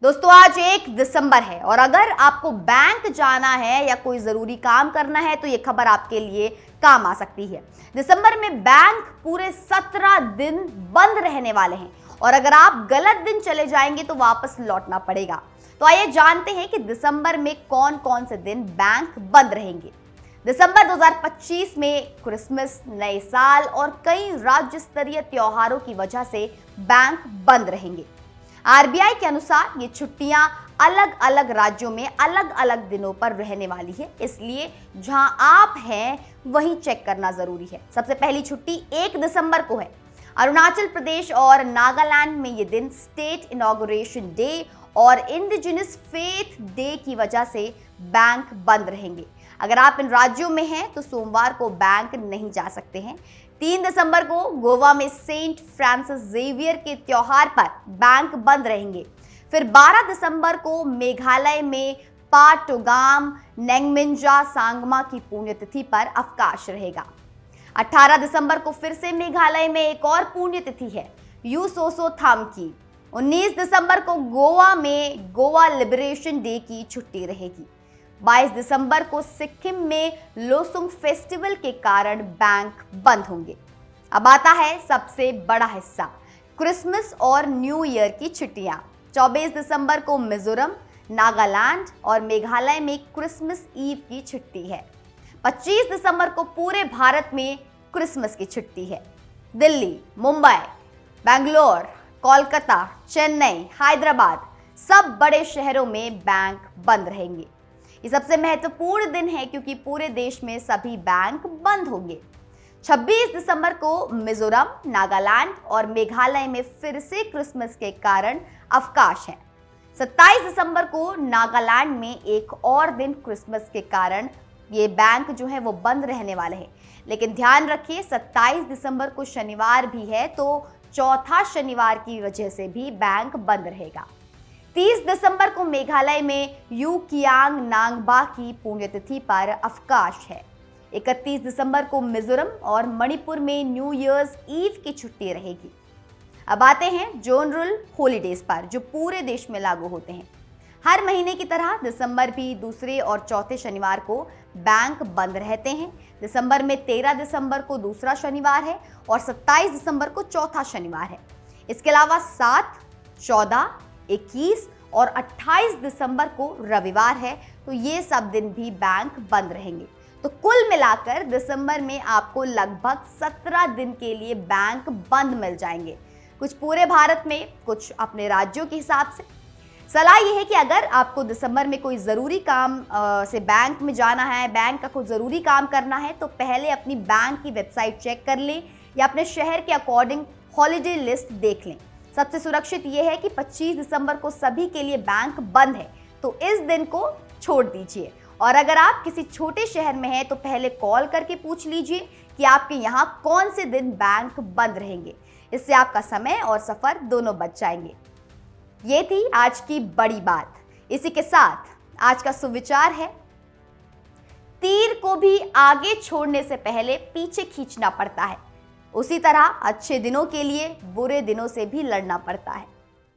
दोस्तों आज 1 दिसंबर है और अगर आपको बैंक जाना है या कोई ज़रूरी काम करना है तो ये खबर आपके लिए काम आ सकती है। दिसंबर में बैंक पूरे 17 दिन बंद रहने वाले हैं और अगर आप गलत दिन चले जाएंगे तो वापस लौटना पड़ेगा। तो आइए जानते हैं कि दिसंबर में कौन कौन से दिन बैंक बंद रहेंगे। दिसंबर 2025 में क्रिसमस, नए साल और कई राज्य स्तरीय त्योहारों की वजह से बैंक बंद रहेंगे। आरबीआई के अनुसार ये छुट्टियां अलग अलग राज्यों में अलग अलग दिनों पर रहने वाली है, इसलिए जहां आप हैं वहीं चेक करना जरूरी है। सबसे पहली छुट्टी 1 दिसंबर को है। अरुणाचल प्रदेश और नागालैंड में ये दिन स्टेट इनॉग्रेशन डे और इंडिजिनस फेथ डे की वजह से बैंक बंद रहेंगे। अगर आप इन राज्यों में हैं तो सोमवार को बैंक नहीं जा सकते हैं। 3 दिसंबर को गोवा में सेंट फ्रांसिस जेवियर के त्योहार पर बैंक बंद रहेंगे। फिर 12 दिसंबर को मेघालय में पाटोगाम नेंगमिंजा सांगमा की पुण्यतिथि पर अवकाश रहेगा। 18 दिसंबर को फिर से मेघालय में एक और पुण्यतिथि है, यूसोसो थाम की। 19 दिसंबर को गोवा में गोवा लिबरेशन डे की छुट्टी रहेगी। 22 दिसंबर को सिक्किम में लोसुंग फेस्टिवल के कारण बैंक बंद होंगे। अब आता है सबसे बड़ा हिस्सा, क्रिसमस और न्यू ईयर की छुट्टियां। 24 दिसंबर को मिजोरम, नागालैंड और मेघालय में क्रिसमस ईव की छुट्टी है। 25 दिसंबर को पूरे भारत में क्रिसमस की छुट्टी है। दिल्ली, मुंबई, बेंगलोर, कोलकाता, चेन्नई, हैदराबाद, सब बड़े शहरों में बैंक बंद रहेंगे। ये सबसे महत्वपूर्ण दिन है क्योंकि पूरे देश में सभी बैंक बंद होंगे। 26 दिसंबर को मिजोरम, नागालैंड और मेघालय में फिर से क्रिसमस के कारण अवकाश है। 27 दिसंबर को नागालैंड में एक और दिन क्रिसमस के कारण ये बैंक जो है वो बंद रहने वाले हैं। लेकिन ध्यान रखिए 27 दिसंबर को शनिवार भी है तो चौथा शनिवार की वजह से भी बैंक बंद रहेगा। 30 दिसंबर को मेघालय में यूकियांग नांगबा की पुण्यतिथि पर अवकाश है। 31 दिसंबर को मिजोरम और मणिपुर में न्यू ईयर्स ईव की छुट्टी रहेगी। अब आते हैं जनरल हॉलीडेज पर जो पूरे देश में लागू होते हैं। हर महीने की तरह दिसंबर भी दूसरे और चौथे शनिवार को बैंक बंद रहते हैं। दिसंबर में 13 दिसंबर को दूसरा शनिवार है और 27 दिसंबर को चौथा शनिवार है। इसके अलावा 7, 14, 21 और 28 दिसंबर को रविवार है, तो ये सब दिन भी बैंक बंद रहेंगे। तो कुल मिलाकर दिसंबर में आपको लगभग 17 दिन के लिए बैंक बंद मिल जाएंगे, कुछ पूरे भारत में, कुछ अपने राज्यों के हिसाब से। सलाह ये है कि अगर आपको दिसंबर में कोई ज़रूरी काम से बैंक में जाना है, बैंक का कोई ज़रूरी काम करना है, तो पहले अपनी बैंक की वेबसाइट चेक कर लें या अपने शहर के अकॉर्डिंग हॉलीडे लिस्ट देख लें। सबसे सुरक्षित ये है कि 25 दिसंबर को सभी के लिए बैंक बंद है, तो इस दिन को छोड़ दीजिए। और अगर आप किसी छोटे शहर में हैं तो पहले कॉल करके पूछ लीजिए कि आपके यहाँ कौन से दिन बैंक बंद रहेंगे। इससे आपका समय और सफ़र दोनों बच जाएंगे। ये थी आज की बड़ी बात। इसी के साथ आज का सुविचार है, तीर को भी आगे छोड़ने से पहले पीछे खींचना पड़ता है, उसी तरह अच्छे दिनों के लिए बुरे दिनों से भी लड़ना पड़ता है।